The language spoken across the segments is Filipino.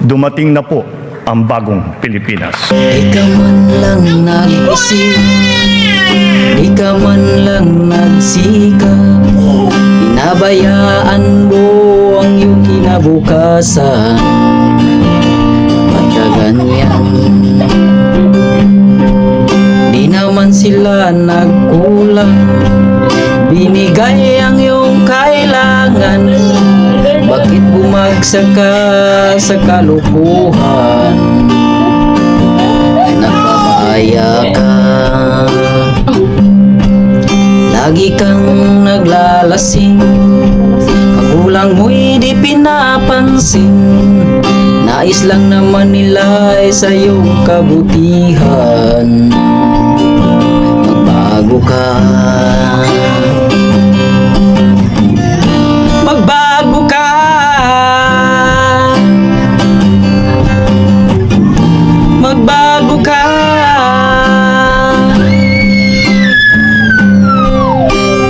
dumating na po ang bagong Pilipinas. Di ka man lang nag-isip, di ka man lang nagsikap, pinabayaan mo ang iyong kinabukasan. Pagkaganyan, di naman sila nagkulang, binigay ang iyong kailangan. Bakit bumagsak ka sa kalukuhan? Nagpapaya ka, lagi kang naglalasing, magulang mo'y di pinapansin. Nais lang naman nila ay sa iyong kabutihan. Magbago ka, magbago ka, magbago ka.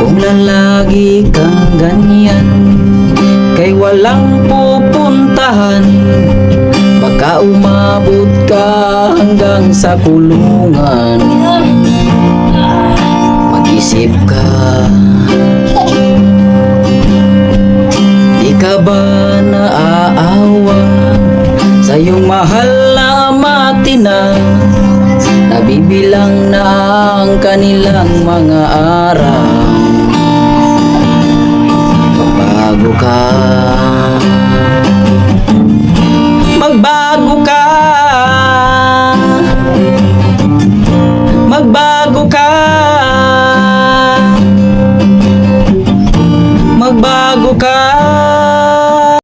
Kung lalagi kang ganyan, kay walang pupuntahan, baka umabot ka hanggang sa kulungan. Mag-isip ka, di ka ba naaawa sa iyong mahal na amatina? Nabibilang na ang kanilang mga araw. Magbago ka,